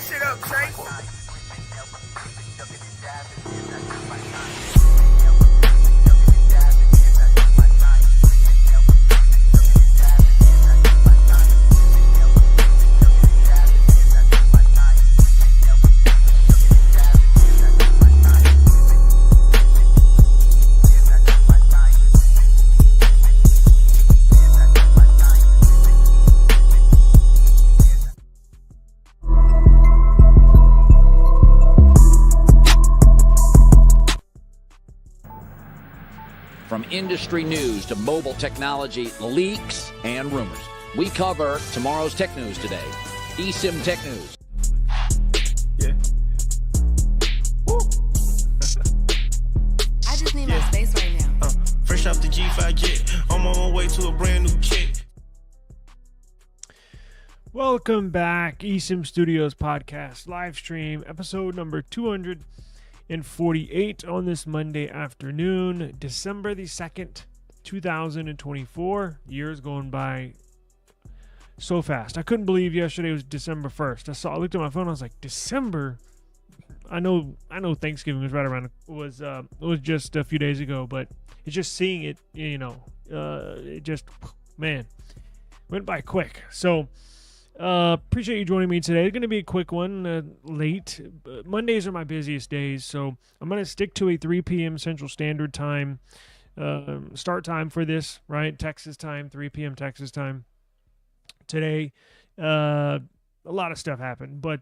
shit up, Trey. From industry news to mobile technology, leaks, and rumors, we cover tomorrow's tech news today. eSIM Tech News. Yeah. Woo. I just need my space right now. Fresh off the G5 jet, I'm on my way to a brand new kit. Welcome back, eSIM Studios podcast live stream, episode number 248 on this Monday afternoon, December the 2nd, 2024. Years going by so fast. I couldn't believe yesterday was December 1st. I looked at my phone, I was like, December? I know Thanksgiving was right around, was just a few days ago, but it's just seeing it, it just, man, went by quick. So, appreciate you joining me today. It's going to be a quick one, late. Mondays are my busiest days, so I'm going to stick to a 3 p.m. Central Standard Time start time for this, right? Texas time, 3 p.m. Texas time. Today, a lot of stuff happened, but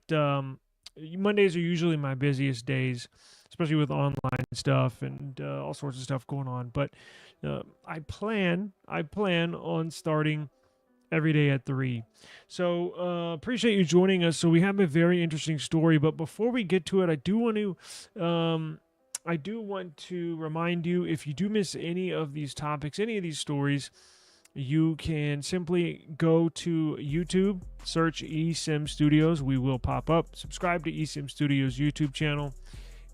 Mondays are usually my busiest days, especially with online stuff and all sorts of stuff going on. But I plan on starting every day at 3. So appreciate you joining us. So we have a very interesting story, but before we get to it, I do want to remind you, if you do miss any of these topics, any of these stories, you can simply go to YouTube, search eSIM Studios. We will pop up. Subscribe to eSIM Studios YouTube channel,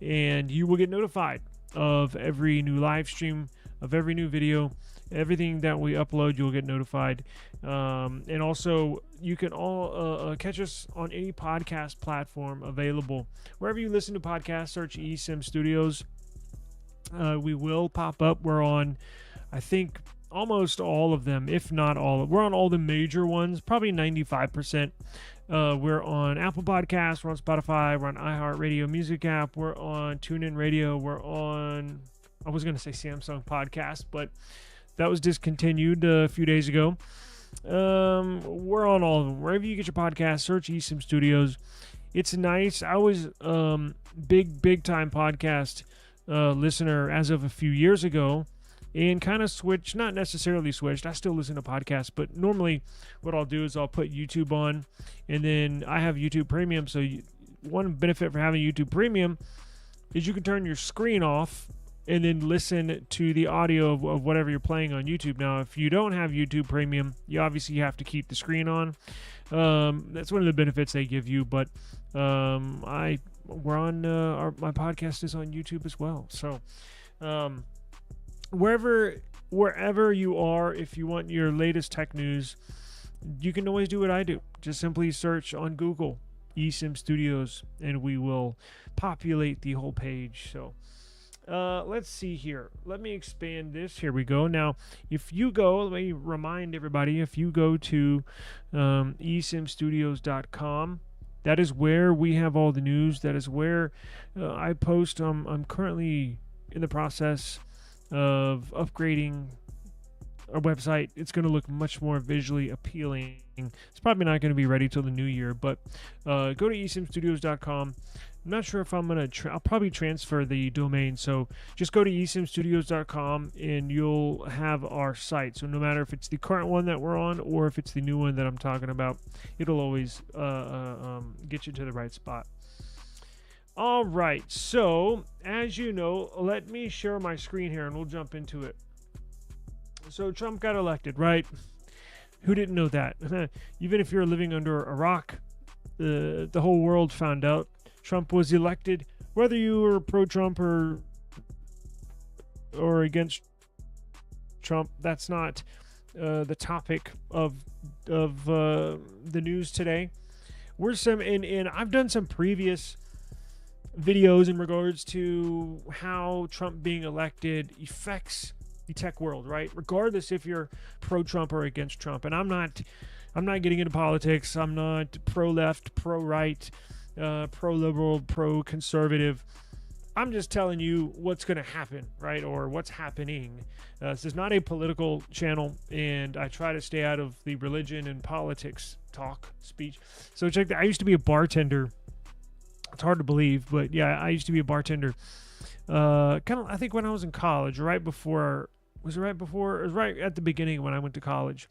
and you will get notified of every new live stream, of every new video. Everything that we upload, you'll get notified. And also, you can all catch us on any podcast platform available. Wherever you listen to podcasts, search eSIM Studios. We will pop up. We're on, I think, almost all of them, if not all. We're on all the major ones, probably 95%. We're on Apple Podcasts. We're on Spotify. We're on iHeartRadio Music app. We're on TuneIn Radio. We're on, I was going to say Samsung Podcast, but that was discontinued a few days ago. We're on all of them. Wherever you get your podcast, search eSIM Studios. It's nice. I was big time podcast listener as of a few years ago, and kind of switched, not necessarily switched. I still listen to podcasts, but normally what I'll do is I'll put YouTube on, and then I have YouTube Premium. So one benefit for having YouTube Premium is you can turn your screen off and then listen to the audio of whatever you're playing on YouTube. Now, if you don't have YouTube Premium, you obviously have to keep the screen on. That's one of the benefits they give you. But my podcast is on YouTube as well. So wherever you are, if you want your latest tech news, you can always do what I do. Just simply search on Google eSIM Studios, and we will populate the whole page. So let's see here. Let me expand this. Here we go. Now, if you go, let me remind everybody, if you go to esimstudios.com, that is where we have all the news. That is where I post. I'm currently in the process of upgrading our website. It's going to look much more visually appealing. It's probably not going to be ready till the new year, but go to esimstudios.com. I'm not sure if I'm going to, I'll probably transfer the domain. So just go to esimstudios.com and you'll have our site. So no matter if it's the current one that we're on or if it's the new one that I'm talking about, it'll always get you to the right spot. All right. So as you know, let me share my screen here and we'll jump into it. So Trump got elected, right? Who didn't know that? Even if you're living under a rock, the whole world found out Trump was elected. Whether you were pro-Trump or against Trump, that's not the topic of the news today. and I've done some previous videos in regards to how Trump being elected affects the tech world, right? Regardless if you're pro-Trump or against Trump. And I'm not getting into politics. I'm not pro-left, pro-right, pro-liberal, pro-conservative. I'm just telling you what's going to happen, right? Or what's happening. This is not a political channel, and I try to stay out of the religion and politics speech. So check that. I used to be a bartender. It's hard to believe, but yeah, I used to be a bartender. I think when I was in college, it was right at the beginning when I went to college.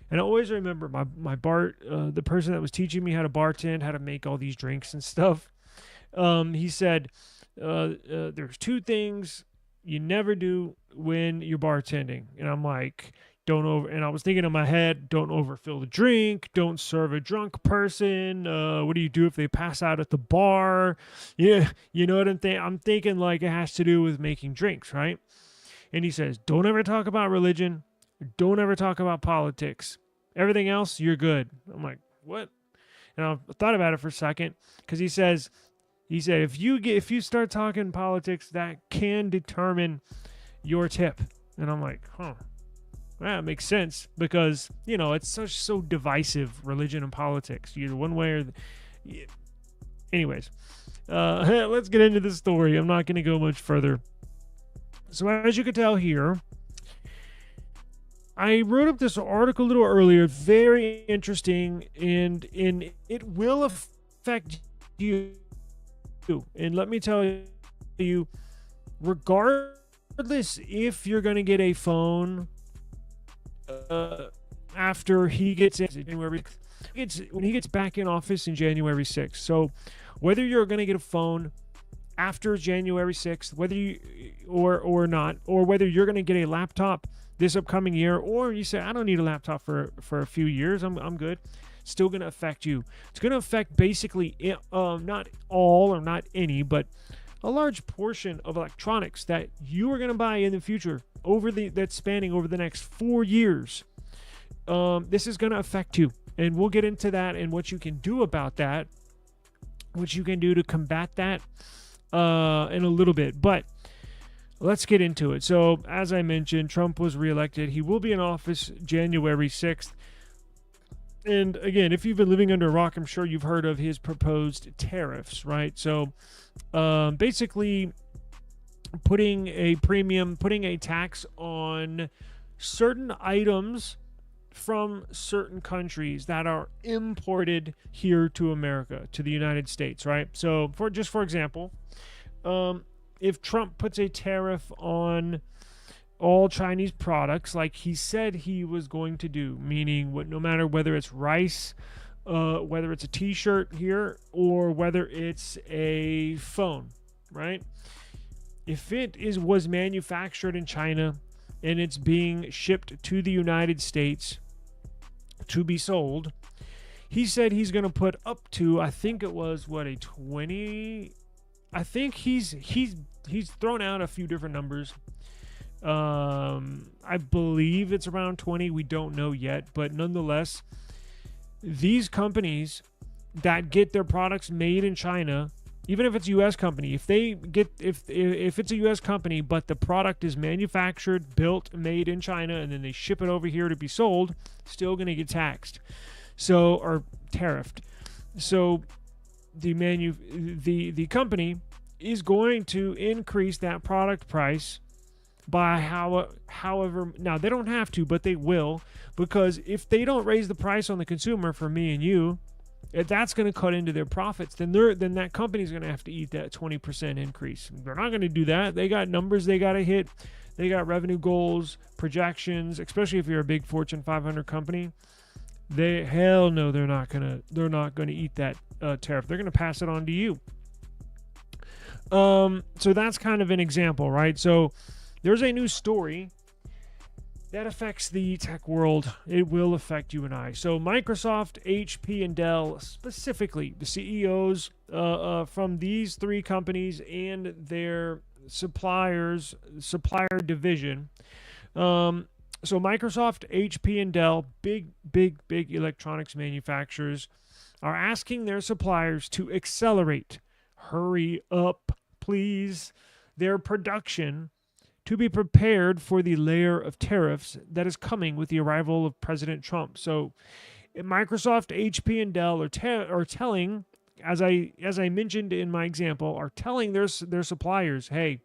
And I always remember the person that was teaching me how to bartend, how to make all these drinks and stuff. He said, there's two things you never do when you're bartending. And I'm like, and I was thinking in my head, don't overfill the drink, don't serve a drunk person. What do you do if they pass out at the bar? Yeah, you know what I'm thinking? I'm thinking like it has to do with making drinks, right? And he says, don't ever talk about religion. Don't ever talk about politics. Everything else, you're good. I'm like, what? And I thought about it for a second, because he said, if you start talking politics, that can determine your tip. And I'm like, huh. That makes sense, because, it's so divisive, religion and politics. Either one way or anyways, let's get into the story. I'm not going to go much further. So as you can tell here, I wrote up this article a little earlier, very interesting, and it will affect you. And let me tell you, regardless if you're going to get a phone after he gets in January, when he gets back in office in January 6th. So whether you're going to get a phone after January 6th, whether you or not, or whether you're going to get a laptop this upcoming year, or you say, I don't need a laptop for a few years, I'm good, still going to affect you. It's going to affect basically not all or not any, but a large portion of electronics that you are going to buy in the future that's spanning over the next 4 years. This is going to affect you, and we'll get into that and what you can do about that, what you can do to combat that in a little bit. But let's get into it. So, as I mentioned, Trump was reelected. He will be in office January 6th. And again, if you've been living under a rock, I'm sure you've heard of his proposed tariffs, right? So, basically putting a tax on certain items from certain countries that are imported here to America, to the United States, right? So, for example, if Trump puts a tariff on all Chinese products, like he said he was going to do, meaning no matter whether it's rice, whether it's a t-shirt here, or whether it's a phone, right? If it was manufactured in China and it's being shipped to the United States to be sold, he said he's going to put up to, I think it was a 20. I think he's thrown out a few different numbers. I believe it's around 20. We don't know yet, but nonetheless, these companies that get their products made in China, even if it's a U.S. company, if it's a U.S. company, but the product is manufactured, built, made in China, and then they ship it over here to be sold, still going to get taxed, or tariffed. So the company is going to increase that product price by however. Now they don't have to, but they will, because if they don't raise the price on the consumer for me and you, if that's going to cut into their profits, then that company's going to have to eat that 20% increase. They're not going to do that. They got numbers they got to hit. They got revenue goals, projections, especially if you're a big Fortune 500 company. They're not going to eat that tariff. They're going to pass it on to you. So that's kind of an example, right? So there's a new story that affects the tech world. It will affect you and I. So Microsoft, HP, and Dell, specifically the CEOs from these three companies and their supplier division. So Microsoft, HP, and Dell, big electronics manufacturers, are asking their suppliers to accelerate, hurry up, please, their production to be prepared for the layer of tariffs that is coming with the arrival of President Trump. So Microsoft, HP, and Dell are telling, as I mentioned in my example, are telling their suppliers, hey,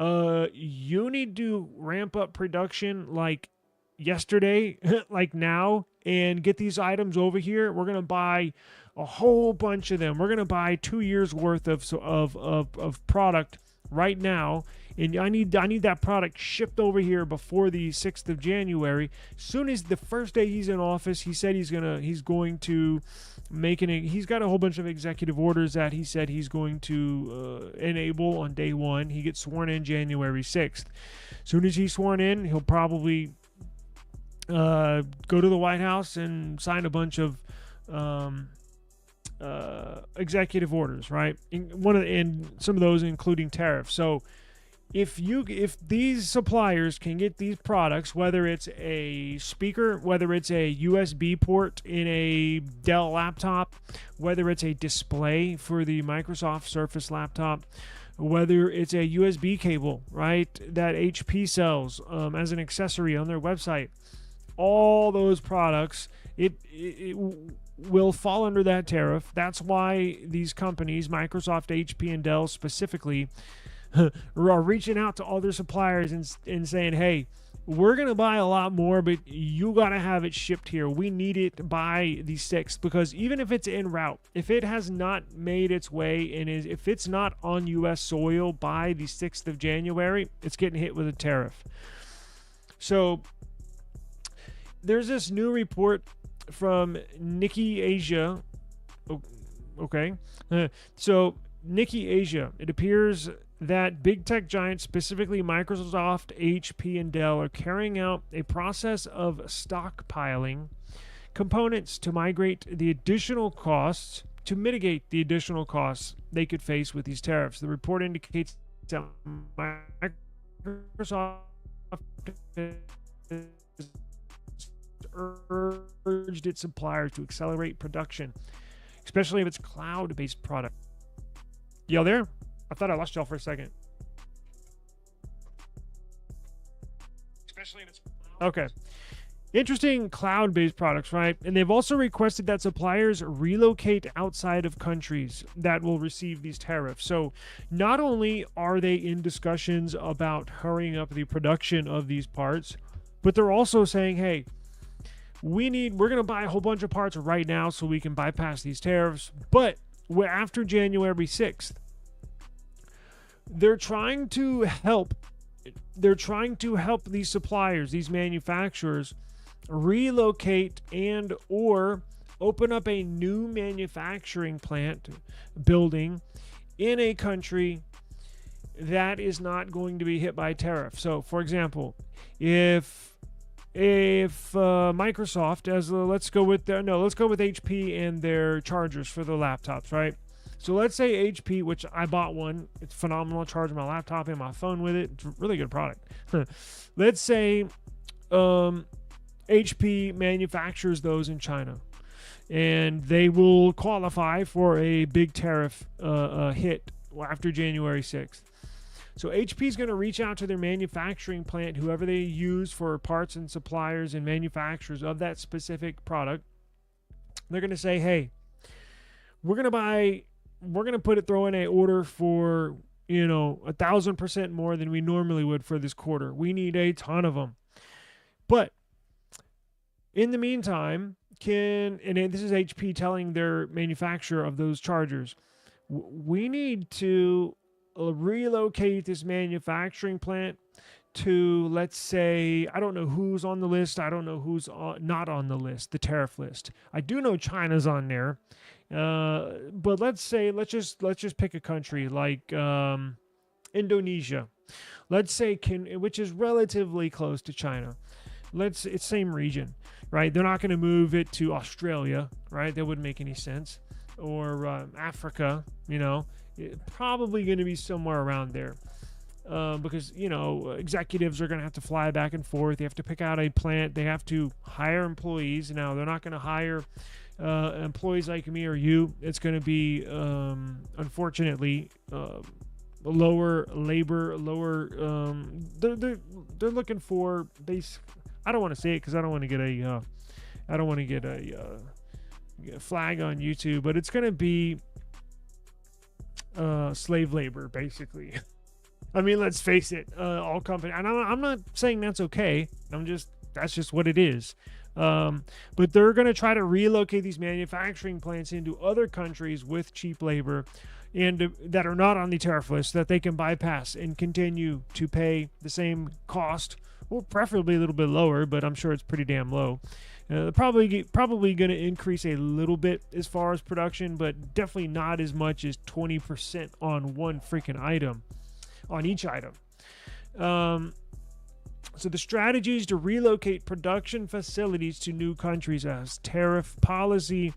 you need to ramp up production like yesterday, like now, and get these items over here. We're gonna buy a whole bunch of them. We're gonna buy 2 years worth of product right now, and I need that product shipped over here before the 6th of January. Soon as the first day he's in office, he said he's going to he's got a whole bunch of executive orders that he said he's going to enable on day one. He gets sworn in January 6th. Soon as he's sworn in, he'll probably go to the White House and sign a bunch of executive orders, right? And some of those including tariffs. So if these suppliers can get these products, whether it's a speaker, whether it's a USB port in a Dell laptop, whether it's a display for the Microsoft Surface laptop, whether it's a USB cable, right, that HP sells as an accessory on their website, all those products, it will fall under that tariff. That's why these companies, Microsoft, HP, and Dell specifically, are reaching out to all their suppliers and saying, hey, we're going to buy a lot more, but you got to have it shipped here. We need it by the 6th, because even if it's en route, if it has not made its way and if it's not on U.S. soil by the 6th of January, it's getting hit with a tariff. So there's this new report from Nikkei Asia. Okay. So Nikkei Asia, it appears that big tech giants, specifically Microsoft, HP, and Dell, are carrying out a process of stockpiling components to mitigate the additional costs they could face with these tariffs. The report indicates that Microsoft urged its suppliers to accelerate production, especially of its cloud-based product. Y'all there? I thought I lost y'all for a second. Okay. Interesting cloud-based products, right? And they've also requested that suppliers relocate outside of countries that will receive these tariffs. So not only are they in discussions about hurrying up the production of these parts, but they're also saying, hey, we're going to buy a whole bunch of parts right now so we can bypass these tariffs. But after January 6th, they're trying to help these suppliers, these manufacturers, relocate and or open up a new manufacturing plant building in a country that is not going to be hit by tariff. So, for example, if Microsoft, let's go with HP and their chargers for the laptops, right? So let's say HP, which I bought one, it's phenomenal. I charge my laptop and my phone with it. It's a really good product. Let's say HP manufactures those in China, and they will qualify for a big tariff hit after January 6th. So HP is going to reach out to their manufacturing plant, whoever they use for parts and suppliers and manufacturers of that specific product. They're going to say, hey, we're going to throw in an order for, 1,000% more than we normally would for this quarter. We need a ton of them. But in the meantime, this is HP telling their manufacturer of those chargers, we need to relocate this manufacturing plant to, let's say, I don't know who's on the list. I don't know who's not on the list, the tariff list. I do know China's on there. But let's just pick a country like Indonesia. Let's say which is relatively close to China. It's same region, right? They're not going to move it to Australia, right? That wouldn't make any sense. Or Africa, probably going to be somewhere around there. Because, executives are going to have to fly back and forth. They have to pick out a plant. They have to hire employees. Now, they're not going to hire employees like me or you, it's going to be, unfortunately, lower labor, lower. They're looking for base. I don't want to say it because I don't want to get a flag on YouTube, but it's going to be slave labor, basically. I mean, let's face it. All companies, and I'm not saying that's okay. That's just what it is. But they're going to try to relocate these manufacturing plants into other countries with cheap labor and that are not on the tariff list, that they can bypass and continue to pay the same cost, or preferably a little bit lower, but I'm sure it's pretty damn low. Probably going to increase a little bit as far as production, but definitely not as much as 20% on one freaking item, on each item. So the strategy is to relocate production facilities to new countries as tariff policy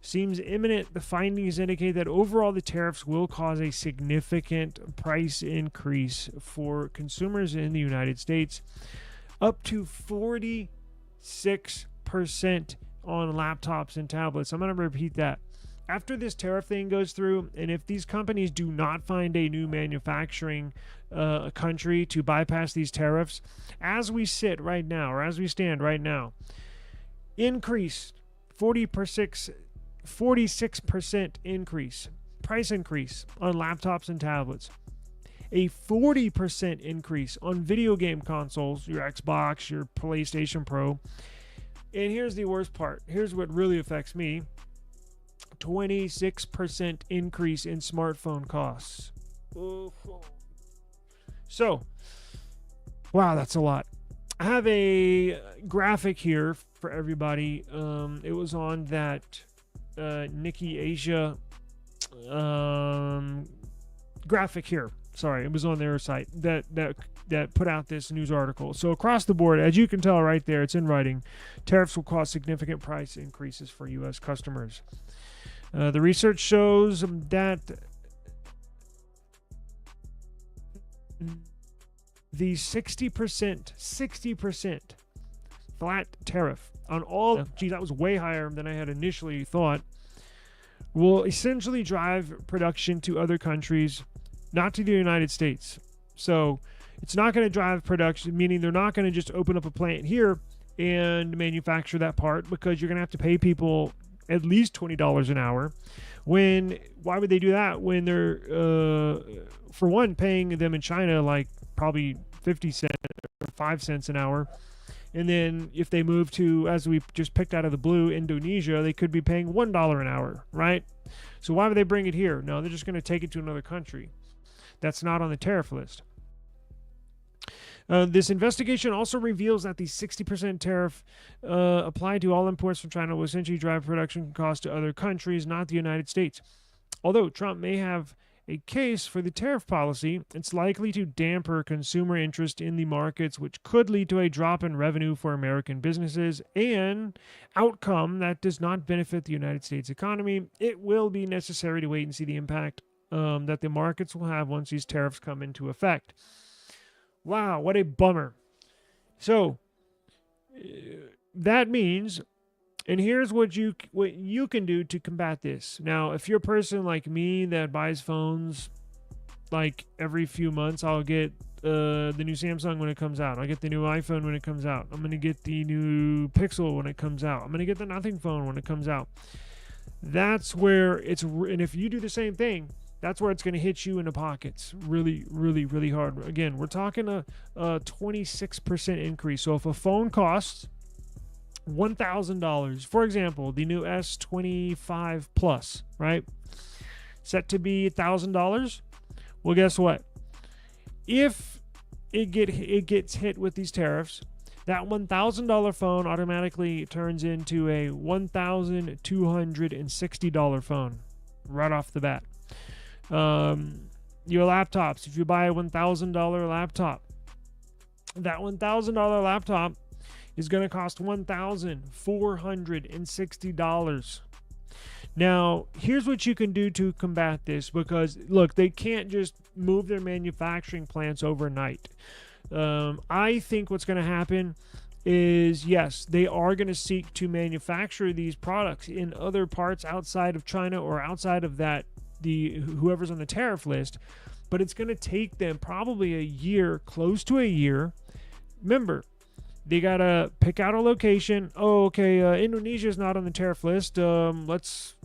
seems imminent. The findings indicate that overall the tariffs will cause a significant price increase for consumers in the United States, up to 46% on laptops and tablets. I'm going to repeat that. After this tariff thing goes through, and if these companies do not find a new manufacturing country to bypass these tariffs, as we sit right now, or as we stand right now, increase 46% increase, price increase on laptops and tablets, a 40% increase on video game consoles, your Xbox, your PlayStation Pro, and here's the worst part. Here's what really affects me. 26% increase in smartphone costs. So, wow, that's a lot. I have a graphic here for everybody. It was on that Nikkei Asia graphic here. Sorry, it was on their site that put out this news article. So across the board, as you can tell right there, it's in writing. Tariffs will cause significant price increases for U.S. customers. The research shows that the 60% flat tariff on all, that was way higher than I had initially thought, will essentially drive production to other countries, not to the United States. So it's not going to drive production, meaning they're not going to just open up a plant here and manufacture that part, because you're going to have to pay people at least $20 an hour. Why would they do that when they're, for one, paying them in China like probably 50 cents or 5 cents an hour? And then if they move to, as we just picked out of the blue, Indonesia, they could be paying $1 an hour, right? So why would they bring it here? No, they're just going to take it to another country that's not on the tariff list. This investigation also reveals that the 60% tariff applied to all imports from China will essentially drive production costs to other countries, not the United States. Although Trump may have a case for the tariff policy, it's likely to damper consumer interest in the markets, which could lead to a drop in revenue for American businesses, an outcome that does not benefit the United States economy. It will be necessary to wait and see the impact that the markets will have once these tariffs come into effect. Wow, what a bummer. So that means, and here's what you can do to combat this. Now, if you're a person like me that buys phones like every few months, I'll get the new Samsung when it comes out. I'll get the new iPhone when it comes out. I'm going to get the new Pixel when it comes out. I'm going to get the Nothing phone when it comes out. That's where and if you do the same thing, that's where it's going to hit you in the pockets really, really, really hard. Again, we're talking a 26% increase. So if a phone costs $1,000, for example, the new S23 Plus, right, set to be $1,000, well, guess what? If it gets hit with these tariffs, that $1,000 phone automatically turns into a $1,260 phone right off the bat. Your laptops, if you buy a $1,000 laptop, that $1,000 laptop is going to cost $1,460. Now, here's what you can do to combat this, because look, they can't just move their manufacturing plants overnight. I think what's going to happen is, yes, they are going to seek to manufacture these products in other parts outside of China or outside of that, whoever's on the tariff list, but it's going to take them probably a year, close to a year. Remember, they got to pick out a location. Oh, okay, Indonesia's not on the tariff list. Let's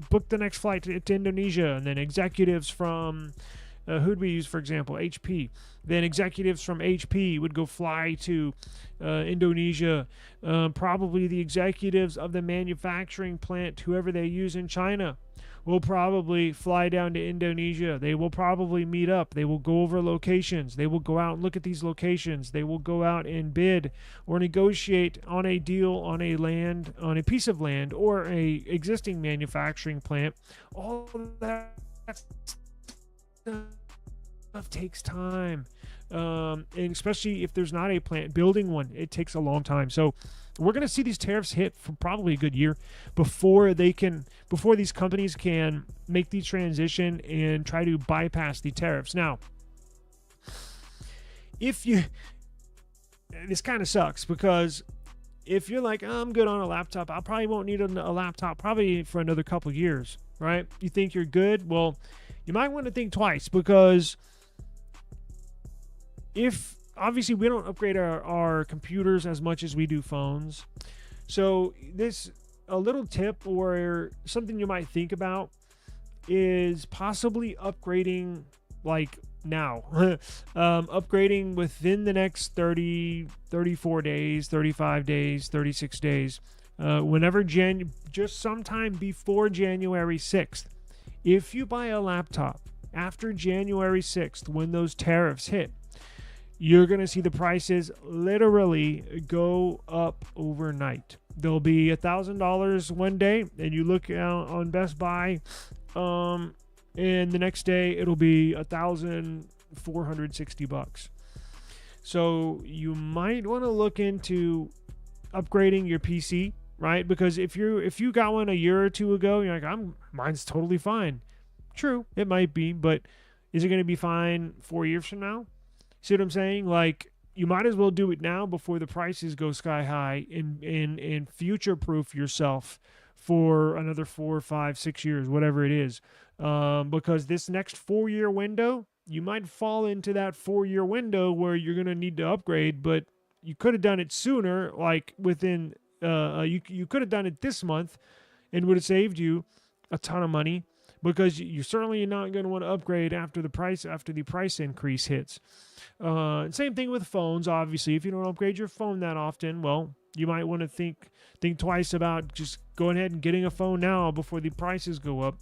book the next flight to Indonesia. And then executives from, who'd we use, for example? HP. Then executives from HP would go fly to Indonesia. Probably the executives of the manufacturing plant, whoever they use in China, will probably fly down to Indonesia. They will probably meet up. They will go over locations. They will go out and look at these locations. They will go out and bid or negotiate on a deal on a piece of land or a existing manufacturing plant. All of that stuff takes time. And especially if there's not a plant, building one, it takes a long time. So we're going to see these tariffs hit for probably a good year before these companies can make the transition and try to bypass the tariffs. Now, this kind of sucks, because if you're like, oh, I'm good on a laptop, I probably won't need a laptop probably for another couple years, right? You think you're good? Well, you might want to think twice, because if obviously we don't upgrade our computers as much as we do phones. So a little tip or something you might think about is possibly upgrading like now. Upgrading within the next 30, 34 days, 35 days, 36 days. Whenever just sometime before January 6th. If you buy a laptop after January 6th, when those tariffs hit, you're going to see the prices literally go up overnight. They'll be $1,000 one day, and you look out on Best Buy, and the next day it'll be $1,460. So you might want to look into upgrading your PC, right? Because if you got one a year or two ago, you're like, mine's totally fine. True, it might be, but is it going to be fine 4 years from now? See what I'm saying? Like, you might as well do it now before the prices go sky high, and future-proof yourself for another 4, 5, 6 years, whatever it is. Because this next 4-year window, you might fall into that 4-year window where you're going to need to upgrade, but you could have done it sooner, like within, you could have done it this month and would have saved you a ton of money, because you're certainly not going to want to upgrade after the price increase hits. Same thing with phones. Obviously, if you don't upgrade your phone that often, well, you might want to think twice about just going ahead and getting a phone now before the prices go up.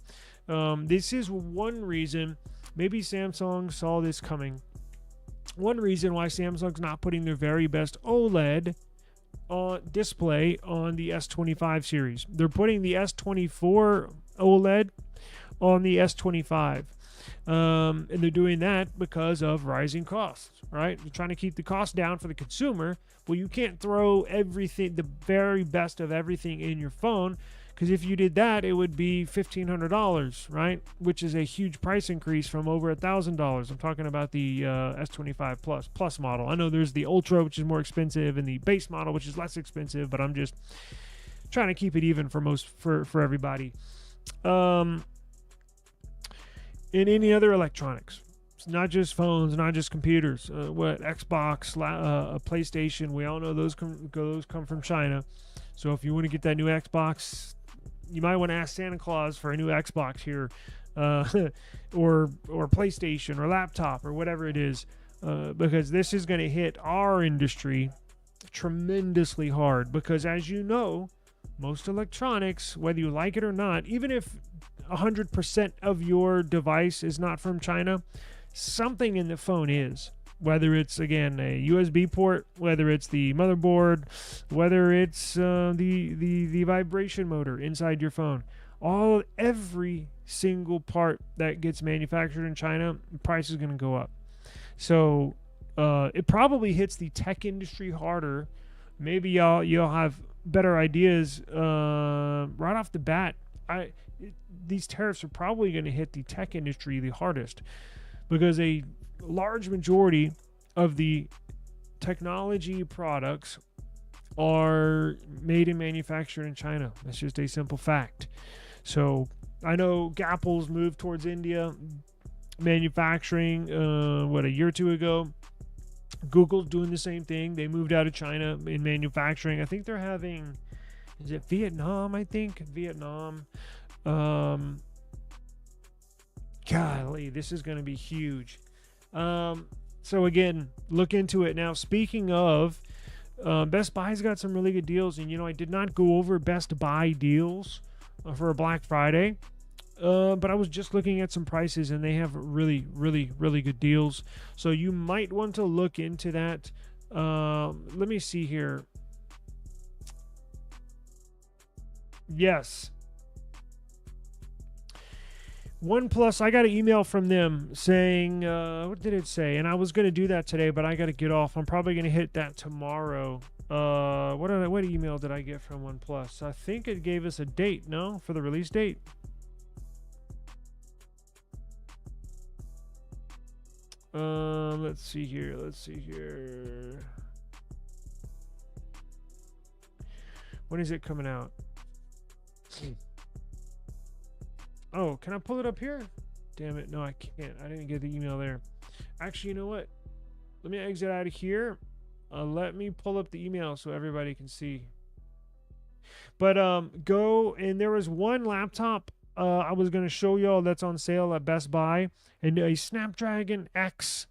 This is one reason maybe Samsung saw this coming. One reason why Samsung's not putting their very best OLED display on the S25 series. They're putting the S24 OLED on the S25. And they're doing that because of rising costs, right? You're trying to keep the cost down for the consumer. Well, you can't throw everything, the very best of everything in your phone, because if you did that, it would be $1,500, right? Which is a huge price increase from over $1,000. I'm talking about the S25 Plus model. I know there's the Ultra, which is more expensive, and the base model, which is less expensive, but I'm just trying to keep it even for everybody. In any other electronics, it's not just phones, not just computers. Xbox, PlayStation, we all know those come from China. So if you want to get that new Xbox, you might want to ask Santa Claus for a new Xbox here, or PlayStation or laptop or whatever it is, because this is going to hit our industry tremendously hard. Because as you know, most electronics, whether you like it or not, even if 100% of your device is not from China, something in the phone is. Whether it's, again, a USB port, whether it's the motherboard, whether it's the vibration motor inside your phone. Every single part that gets manufactured in China, the price is going to go up. So it probably hits the tech industry harder. Maybe you'll have better ideas right off the bat. These tariffs are probably going to hit the tech industry the hardest, because a large majority of the technology products are made and manufactured in China. That's just a simple fact. So I know Apple's moved towards India manufacturing, a year or two ago. Google's doing the same thing. They moved out of China in manufacturing. I think they're having, is it Vietnam? I think Vietnam. Golly, this is going to be huge. So again, look into it. Now, speaking of, Best Buy's got some really good deals, and I did not go over Best Buy deals for a Black Friday, but I was just looking at some prices, and they have really, really, really good deals. So you might want to look into that. Let me see here. Yes. OnePlus, I got an email from them saying, what did it say? And I was going to do that today, but I got to get off. I'm probably going to hit that tomorrow. What email did I get from OnePlus? I think it gave us a date, no? For the release date? Let's see here. When is it coming out? Oh, can I pull it up here? Damn it. No, I can't. I didn't get the email there. Actually, you know what? Let me exit out of here. Let me pull up the email so everybody can see. But go, and there was one laptop I was going to show y'all that's on sale at Best Buy, and a Snapdragon X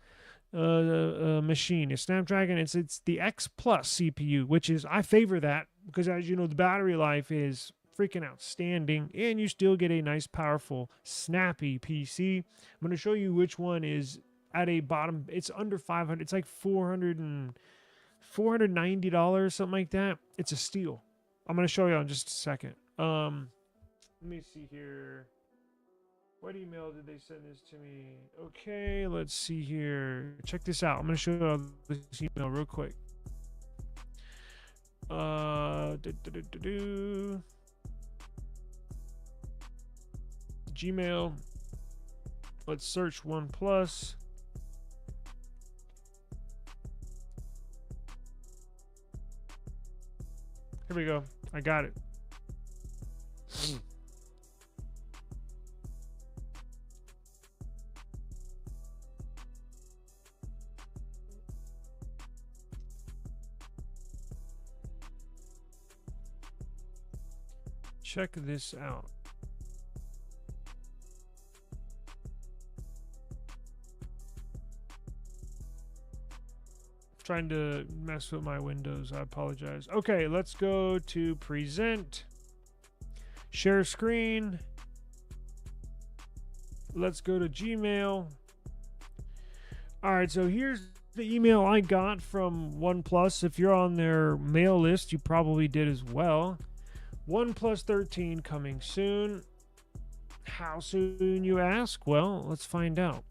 machine. A Snapdragon, it's the X Plus CPU, which is, I favor that because, as you know, the battery life is freaking outstanding, and you still get a nice, powerful, snappy PC. I'm going to show you which one is at a bottom. It's under 500. It's like $490, something like that. It's a steal. I'm going to show you in just a second. Let me see here. What email did they send this to me? Okay, let's see here. Check this out. I'm going to show you this email real quick. Gmail. Let's search OnePlus. Here we go. I got it. Check this out. Trying to mess with my windows. I apologize. Okay, let's go to present. Share screen. Let's go to Gmail. All right, so here's the email I got from OnePlus. If you're on their mail list, you probably did as well. OnePlus 13 coming soon. How soon, you ask? Well, let's find out.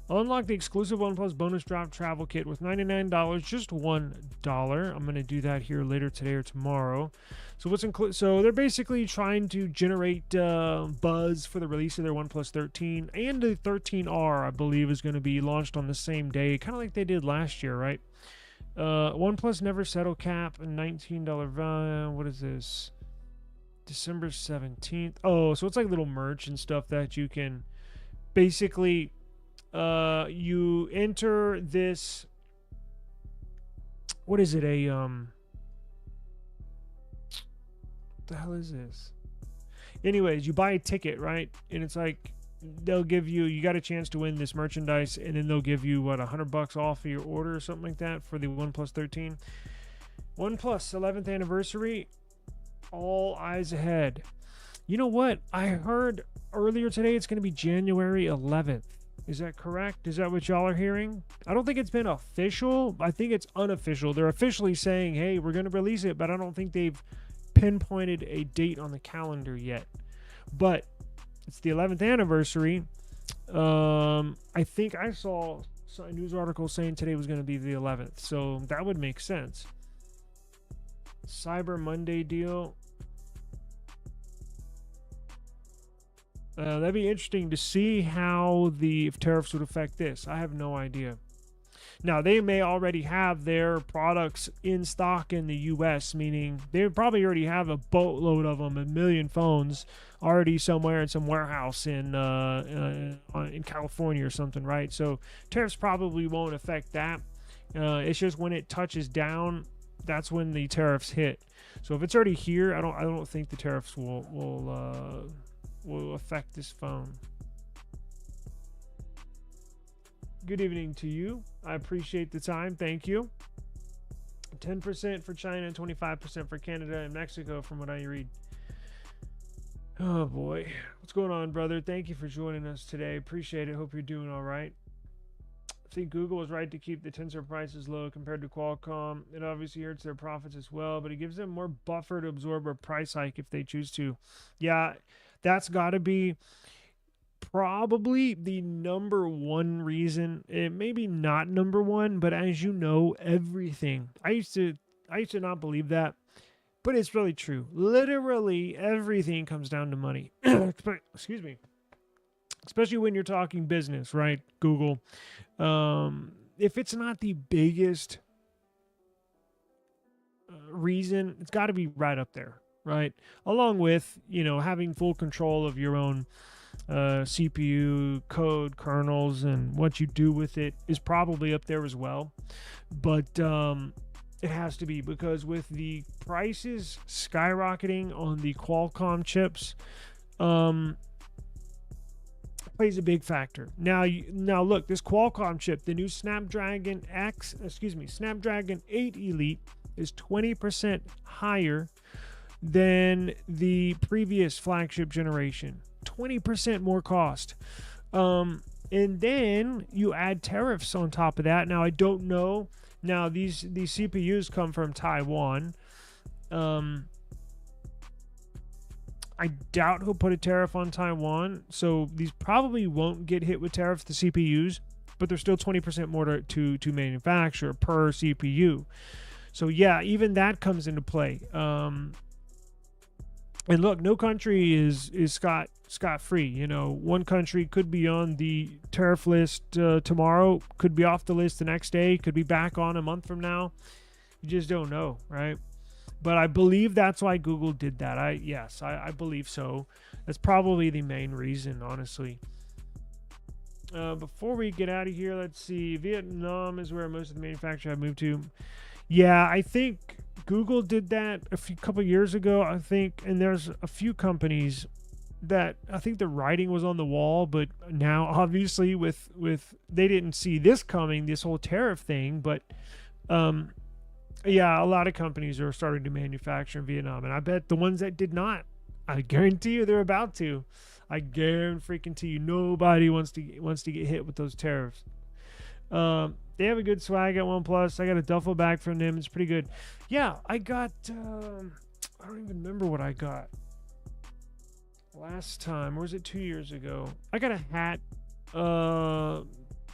Unlock the exclusive OnePlus bonus drop travel kit with $99, just $1. I'm going to do that here later today or tomorrow. So what's included? So they're basically trying to generate buzz for the release of their OnePlus 13, and the 13R, I believe, is going to be launched on the same day, kind of like they did last year, right? OnePlus never settle cap, $19. What is this? December 17th. Oh, so it's like little merch and stuff that you can basically. You enter this, what is it, what the hell is this? Anyways, you buy a ticket, right? And it's like, they'll give you, you got a chance to win this merchandise, and then they'll give you, what, $100 off of your order or something like that for the OnePlus 13. OnePlus 11th anniversary, all eyes ahead. You know what? I heard earlier today it's going to be January 11th. Is that correct? Is that what y'all are hearing? I don't think it's been official. I think it's unofficial. They're officially saying, hey, we're going to release it, but I don't think they've pinpointed a date on the calendar yet. But it's the 11th anniversary. I think I saw a news article saying today was going to be the 11th, so that would make sense. Cyber Monday deal. That'd be interesting to see how the tariffs would affect this. I have no idea. Now, they may already have their products in stock in the US, meaning they probably already have a boatload of them, a million phones already somewhere in some warehouse in California or something, right? So tariffs probably won't affect that. It's just when it touches down, that's when the tariffs hit. So if it's already here, I don't think the tariffs will affect this phone. Good evening to you. I appreciate the time. Thank you. 10% for China, 25% for Canada and Mexico, from what I read. Oh boy, what's going on, brother? Thank you for joining us today. Appreciate it. Hope you're doing all right. I think Google is right to keep the Tensor prices low compared to Qualcomm. It obviously hurts their profits as well, but it gives them more buffer to absorb a price hike if they choose to. Yeah, that's got to be probably the number one reason. It maybe not number one, but as you know, everything. I used to not believe that, but it's really true. Literally everything comes down to money. Excuse me. Especially when you're talking business, right? Google. If it's not the biggest reason, it's got to be right up there, right? Along with, having full control of your own CPU, code, kernels, and what you do with it is probably up there as well. But it has to be, because with the prices skyrocketing on the Qualcomm chips, plays a big factor. Now look, this Qualcomm chip, the new Snapdragon 8 Elite, is 20% higher than the previous flagship generation. 20% more cost. And then you add tariffs on top of that. Now, I don't know. Now, these CPUs come from Taiwan. I doubt he'll put a tariff on Taiwan, so these probably won't get hit with tariffs, the CPUs, but they're still 20% more to manufacture per CPU. So yeah, even that comes into play. And look, no country is scot-free. One country could be on the tariff list tomorrow, could be off the list the next day, could be back on a month from now. You just don't know, right? But I believe that's why Google did that. I believe so. That's probably the main reason, honestly. Before we get out of here, let's see. Vietnam is where most of the manufacturers have moved to. Yeah, I think Google did that a couple years ago, I think. And there's a few companies that I think the writing was on the wall. But now, obviously, with they didn't see this coming, this whole tariff thing. But yeah, a lot of companies are starting to manufacture in Vietnam, and I bet the ones that did not, I guarantee you they're about to. I guarantee you nobody wants to get hit with those tariffs. They have a good swag at OnePlus. I got a duffel bag from them. It's pretty good. Yeah, I got. I don't even remember what I got last time, or was it 2 years ago? I got a hat,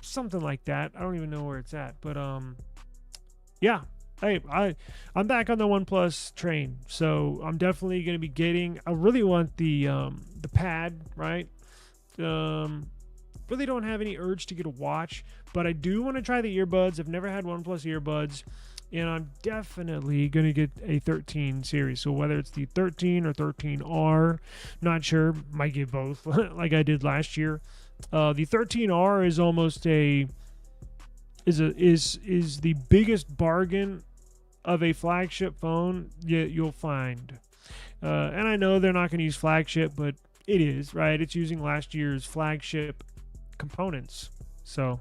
something like that. I don't even know where it's at, but yeah. Hey, I'm back on the OnePlus train, so I'm definitely going to be getting. I really want the pad, right? Really don't have any urge to get a watch, but I do want to try the earbuds. I've never had OnePlus earbuds, and I'm definitely going to get a 13 series. So whether it's the 13 or 13R, not sure. Might get both, like I did last year. The 13R is almost is the biggest bargain of a flagship phone you'll find. And I know they're not going to use flagship, but it is, right? It's using last year's flagship components. So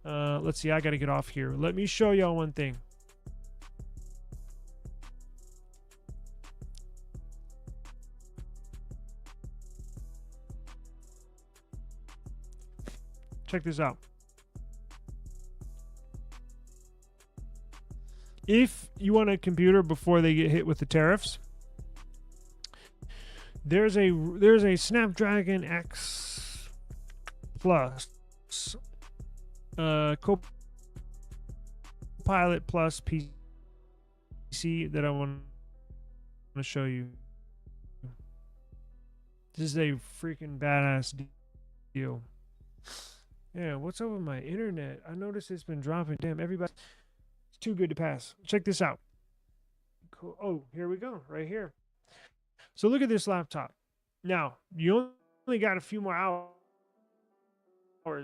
let's see. I got to get off here. Let me show y'all one thing. Check this out. If you want a computer before they get hit with the tariffs, there's a Snapdragon X Plus Copilot Plus PC that I want to show you. This is a freaking badass deal. Yeah, what's up with my internet? I noticed it's been dropping. Damn, everybody. It's too good to pass. Check this out. Cool. Oh, here we go. Right here. So look at this laptop. Now, you only got a few more hours.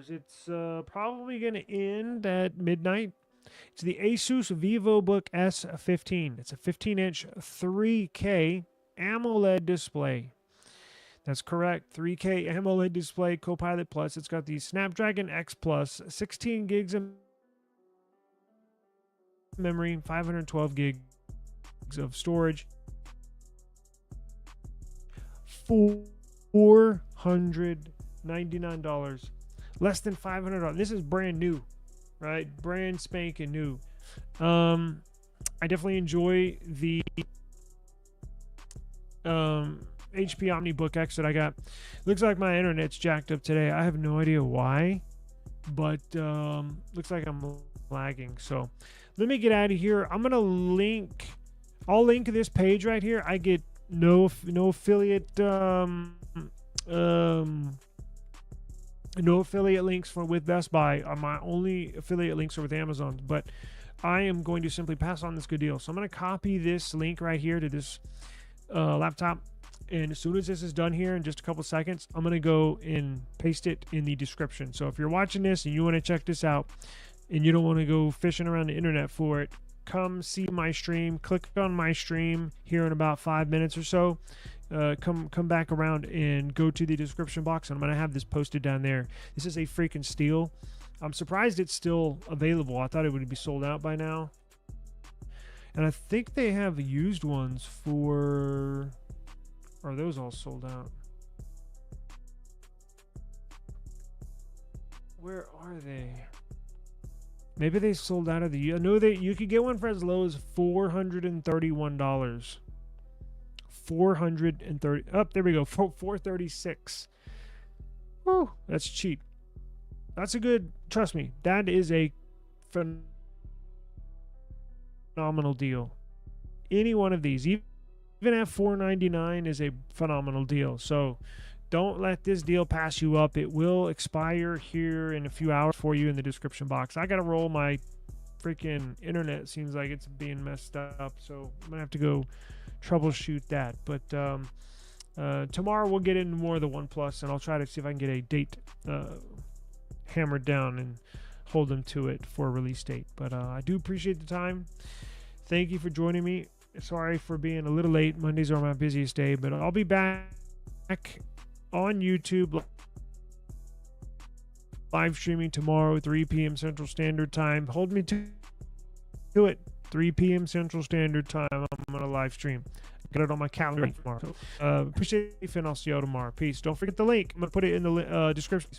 It's probably going to end at midnight. It's the Asus VivoBook S15. It's a 15-inch 3K AMOLED display. That's correct. 3K AMOLED display, Copilot Plus. It's got the Snapdragon X Plus, 16 gigs of memory, 512 gigs of storage. $499. Less than $500. This is brand new, right? Brand spanking new. I definitely enjoy the HP OmniBook X that I got. Looks like my internet's jacked up today. I have no idea why, but looks like I'm lagging. So let me get out of here. I'm gonna link. I'll link this page right here. I get no affiliate no affiliate links with Best Buy. My only affiliate links are with Amazon, but I am going to simply pass on this good deal. So I'm going to copy this link right here to this laptop, and as soon as this is done here in just a couple seconds, I'm going to go and paste it in the description. So if you're watching this and you want to check this out and you don't want to go fishing around the internet for it, come see my stream. Click on my stream here in about 5 minutes or so. Come back around and go to the description box, and I'm going to have this posted down there. This is a freaking steal. I'm surprised it's still available. I thought it would be sold out by now. And I think they have used ones for... Are those all sold out? Where are they? Maybe they sold out of the... I know that you could get one for as low as $431. 430. Oh, there we go. 436. Whew, that's cheap. That's a good. Trust me, that is a phenomenal deal. Any one of these, even at $499, is a phenomenal deal. So don't let this deal pass you up. It will expire here in a few hours for you in the description box. I gotta roll my freaking internet. Seems like it's being messed up, so I'm gonna have to go troubleshoot that. But tomorrow we'll get into more of the OnePlus, and I'll try to see if I can get a date hammered down and hold them to it for a release date. But I do appreciate the time. Thank you for joining me. Sorry for being a little late. Mondays are my busiest day, but I'll be back on YouTube live streaming tomorrow, 3 p.m. Central Standard Time. Hold me to it. 3 p.m. Central Standard Time. I'm going to live stream. Get it on my calendar tomorrow. Appreciate it, and I'll see you all tomorrow. Peace. Don't forget the link. I'm going to put it in the description.